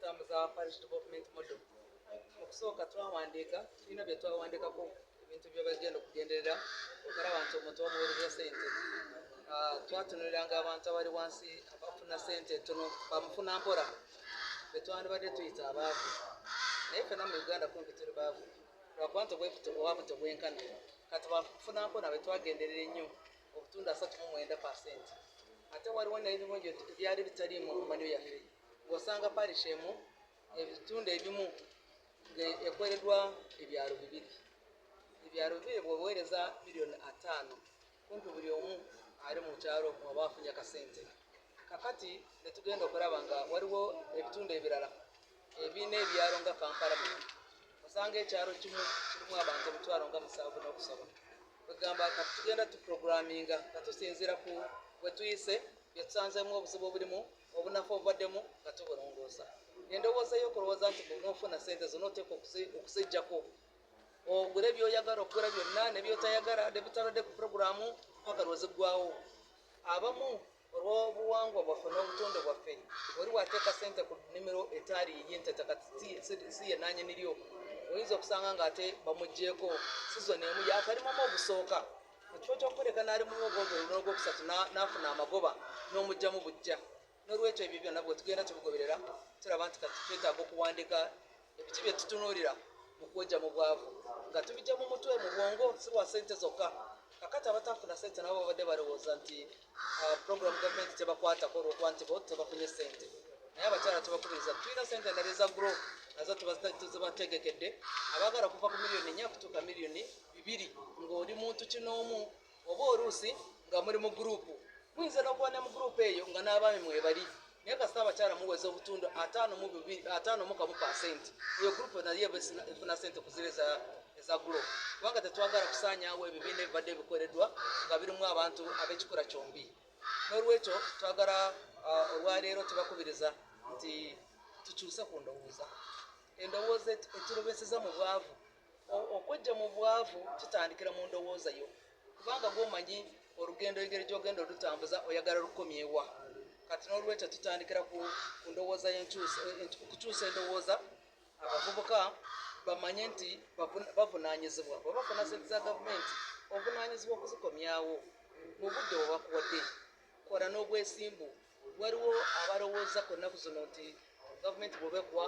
kutambuza parish development model. Okusooka twawandiika tulina bye twawandiikako ebintu bye bagenda okugenderera okulaba nti omuntu bamuweereza ssente. Twatunuuliranga abantu abali wansi abafuna ssente tono bamufuna mpola be twandibadde tuyita abaavu, naye ffenna mu Uganda kumpi tuli baavu lwakuba nti obwavu tebwenkana. Kati bafuna mpola be twagenderera ennyo obutundu 39%. Ate waliwo n'ebirungi byali bitali mu manyo yaffe ng'osanga parish emu ebitundu ebimu ekwereddwa ebyalo 2. Ebyalo 2 bweweereza miliyoni 5 kumpi buli omu ali mu kyalo oba afunye akasente. Kakati ne tugenda okulaba nga waliwo ebitundu ebirala ebirina ebyalo nga Kampala muno osanga ekyalo kimu kirimu abantu 7,000 kwegamba kati tugenda tuprogramminga nga tusinziira ku bwe tuyise bye tusanzeemu obuzibu obulimu obunafu obubaddemu nga tubulongoosa. Endowooza y'okulowooza nti bw'onoofuna ssente zonna oteeka okuziggyako ogule by'oyagala okugula byonna ne by'otayagala ne bitalodde ku puroguramu mpaka lweziggwawo. Abamu olw'obuwangwa bwaffe n'obutonde bwaffe oli wateeka ssente ku nnimiro etaali y'ente kati si ye nannyini-ryo oyinza okusanga ng'ate bamuggyeko sizoni emu yakalimamu obusooka mu kifo ky'okuleka n'ali mu ogw'okusatu n'afuna amagoba n'omugyamu bujja. N'olwekyo ebyo byonna bwe tugenda tubigoberera tulaba nti kati twetaaga okuwandiika ebiki bye tutunuulira mu kwojja mu bwavu nga tubijja mu mutwe mu bwongo si bwa ssente zokka. Kakati abatafuna ssente nabo babadde balowooza nti program gavumenti tebakwatako olwokuba nti bo tebafunye ssente, naye abakyala tubakubiriza tulina ssente endala eza grow nazo tuzibategekedde abaagala kuva ku miliyoni 4 kutuuka miliyoni 2 ng'oli muntu kinoomu oba oluusi nga muli mu gurupu muyinza n'okuba ne mu gurupu eyo nga n'abaami mwebali naye kasita abakyala muweza obutundu 5% eyo gurupu nayo efuna ssente ku ziri eza grow kubanga tetwagala kusaanyaawo ebibiina ebibadde bikoleddwa nga birimu abantu ab'ekikula kyombi. N'olwekyo twagala olwaleero tubakubiriza nti tukyuse ku ndowooza. Endowooza etulobeseza mu bwavu okwejja mu bwavu kitandikira mu ndowooza yo kubanga gw'omanyi olugendo engeri gy'ogenda olutambuza oyagala lukomyewa. Kati n'olwekyo tutandikira ku ndowooza kukyusa endowooza abavubuka bamanye nti bavunaanyizibwa bwe bafuna ssente za gavumenti obuvunaanyizibwa okuzikomyawo mu budde bwe bakuwadde. Kola n'obwesimbu. Waliwo abalowooza ku nnaku zino nti gavumenti bw'oba ekuwa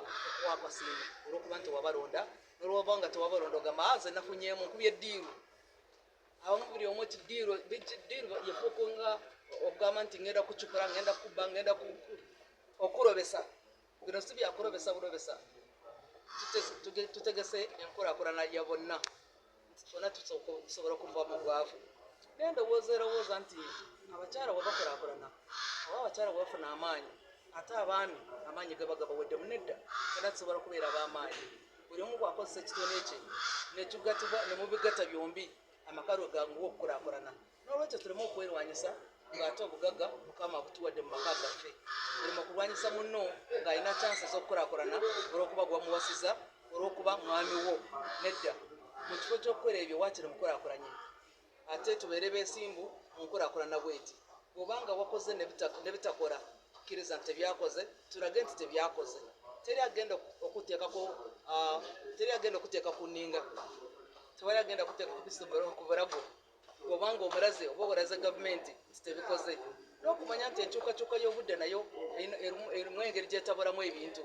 akasimbi olw'okuba nti wabalonda n'olwoba nga tewabalonda ogamba nze nafunyeemu nkubye eddiiru. Abamu buli omu ti ddiiru yefuuka nga okugamba nti ngenda kucukula ngenda kubba ngenda okulobesa. Bino si byakulobesa bulobesa. Tutegese enkulaakulana ya bonna bonna tusobola okuva mu bwavu. N'endowooza erowooza nti abakyala bwe bakulaakulana oba abakyala bwe bafuna amaanyi ate abaami amaanyi gaba gabaweddemu nedda bonna tusobola kubeera ab'amaanyi. Buli omu bw'akozesa ekitone kye nekigatibwa ne mu bigatta byombi amaka lwe ganguwa okukulaakulana. N'olwekyo tuleme okwerwanyisa ng'ate obugagga Mukama butuwadde mu maka gaffe. Buli mu kulwanyisa munno ng'alina chansi z'okukulaakulana olw'okuba gwamuwasiza olw'okuba mwami wo nedda. Mu kifo ky'okukola ebyo waakiri mukulaakulanye ate tubeere beesimbu mu nkulaakulana bw'eti. Bw'obanga wakoze ne bitakola kkiriza nti tebyakoze tulage nti tebyakoze. Teri agenda okuteeka ku nninga tewali agenda kuteeka ku bisomero ku bulago bw'obanga omulaze oba olaze gavumenti nti tebikoze. N'okumanya nti enkyukakyuka y'obudde nayo erimu engeri gyetabulamu ebintu.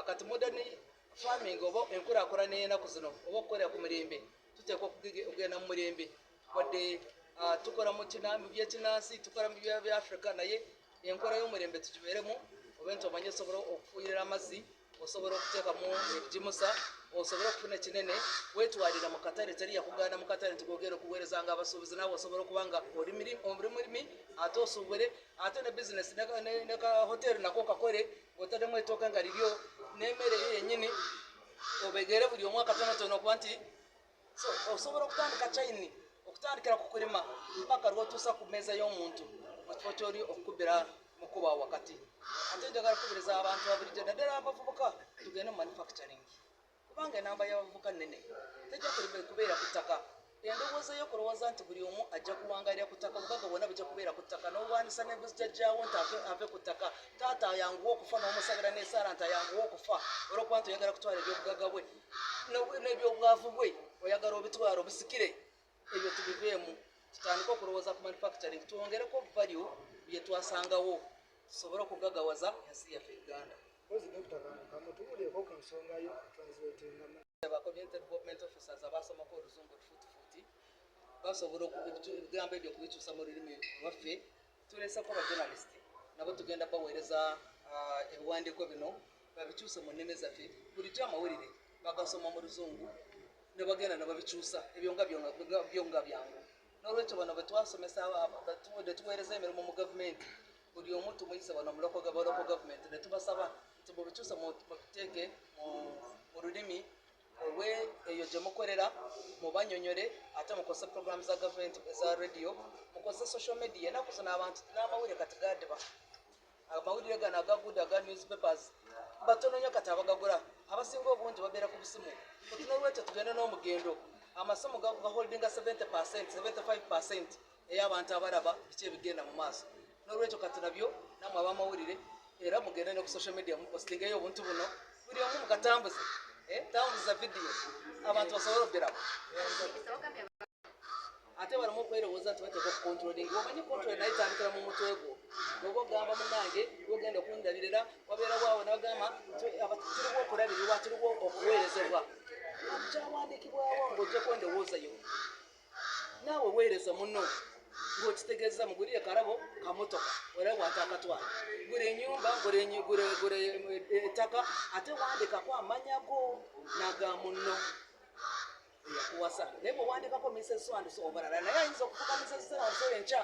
Kati modern farming oba enkulaakulana y'ennaku zino oba okukolera ku mirembe tuteekwa okugenda mu mirembe wadde tukola mu byekinansi tukola mu bya Africa naye enkola y'omulembe tugibeeremu oba nti omanye osobola okufuuyirira amazzi osobola okuteekamu ebigimusa osobola okufuna ekinene weetwalira mu katale teri yakugaana mu katale nti gwogera okuweereza nga abasuubuzi naawe osobola okuba nga oli mulimi ate osuubule ate ne bizinesi ne ka hoteri nako kakole otaddemu ettooke nga liryo n'emmere yo yennyini obegere buli omu akatonotono okuba nti osobola okutandika chayini okutandikira ku kulima mpaka lw'otuusa ku mmeeza y'omuntu mu kifo ky'oli okukubira mu kuba wakati. Ate njagala kukubiriza abantu abulijjo naddala abavubuka tugende mu manufacturing kubanga enamba y'abavubuka nnene tejja kubeera ku ttaka endowooza y'okulowooza nti buli omu ajja kuwangalira ku ttaka obugaga bwonna bujja kubeera ku ttaka n'obwanisa ne bujjajjaawo nti ave ku ttaka taata ayanguwa okufa n'omusabira n'esaala nti ayanguwa okufa olwokuba nti oyagala kutwala ebyobugaga bwe n'ebyobwavu bwe oyagala obitwala obusikire ebyo tubiveemu tutandike okulowooza ku manufacturing twongereko value bye twasangawo tusobole okugagawaza ensi yaffe Uganda. Community development officers abasomako oluzungu olufuutifuuti basobola ebigambo ebyo kubikyusa mu lulimi lwaffe tuleseko abajournalist nabo tugenda baweereza ebiwandiiko bino babikyuse mu nnimi zaffe bulijjo amawulire bagasoma mu luzungu ne bagenda ne babikyusa ebyo nga byangu n'olwekyo bano bwe twasomesa tuweereza emirimu mu gavumenti buli omu tumuyise bano mu local government ne tubasaba nti mubikyuse mubiteeke mu lulimi olwe eyo gye mukolera mubanyonyole ate mukozese program za gavumenti eza radio mukozese social media enaku zino abantu n'amawulire kati gadeba amawulire gano agaguda aga newspapers batono nnyo kati abagagula abasinga obungi babeera ku busimu kati n'olwekyo tugende n'omugendo amasimu gaholdinga 75% ey'abantu abalaba biki ebigenda mu maaso n'olwekyo kati nabyo namwe ab'amawulire era mugende ne ku social media mupostingeyo obuntu buno buli omu mukatambuze tambuza vidiyo abantu basobole okugeramu ate balamu okwerowooza nti bateeka okukontroling omanyi kontrol naye tandikira mu mutwe gwo oba ogamba munange ogenda okundabirira wabeerawo awo nabagamba tuliwo okulabirirwa tuliwo okuweerezebwa kyawandiikibwawo ng'ojjako endowoozayo naawe weereza muno ng'okitegeeza mugulire kalabo kamotoka era bw'ate akatwala gula ennyumba gula ettaka ate wandikako amannya go naga muno eyakuwasa naye bw'owandikako Mrs. So obalala naye ayinza okufuka Mrs. So enkya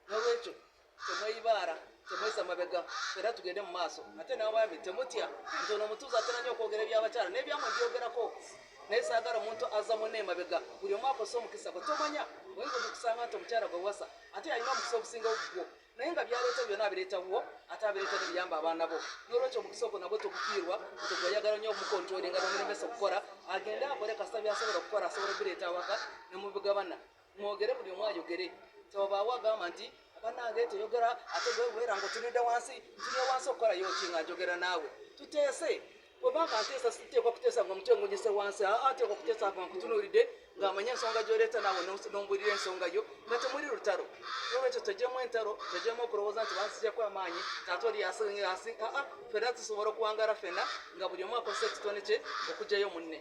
n'olwekyo temweyibaala temweza mabega era tugende mu maaso ate n'abami temutya nti ono omutuuzi atenanya okwogera ebyabakyala n'ebyamwe byogerako naye saagala omuntu aza munne emabega buli omu akosa omukisa gwe tomanya oyinza okukusanga nti omukyala gwe wasa ate alina omukisa ogusinga ogugwo naye nga byaleeta byonna abireetawo ate abireeta nebiyamba abaana bo n'olwekyo omukisa ogwo nagwe togufiirwa nti gweyagala nnyo omukontrolinga n'omulemesa okukola agende akole kasita byasobola okukola asobole obireeta awaka ne mubigabana mwogere buli omu ayogere tewabaawo agamba nti bannange teyogera ate gwewera ng'otunudde wansi ntunye wansi okukola yokinga njogera naawe tuteese obanga nteesa siteekwa kuteesa nga omutwe ngunyise wansi ateekwa kuteesa nga nkutunuulidde ng'amanya ensonga gy'oleeta naawe n'ombuulira ensonga yo nga temuli lutalo n'olwekyo toggyemu entalo toggyemu okulowooza nti bansijjaku amaanyi taate oli yasi ffenna tusobola okuwangaala ffenna nga buli omu akozesa ekitone kye okuggyayo munne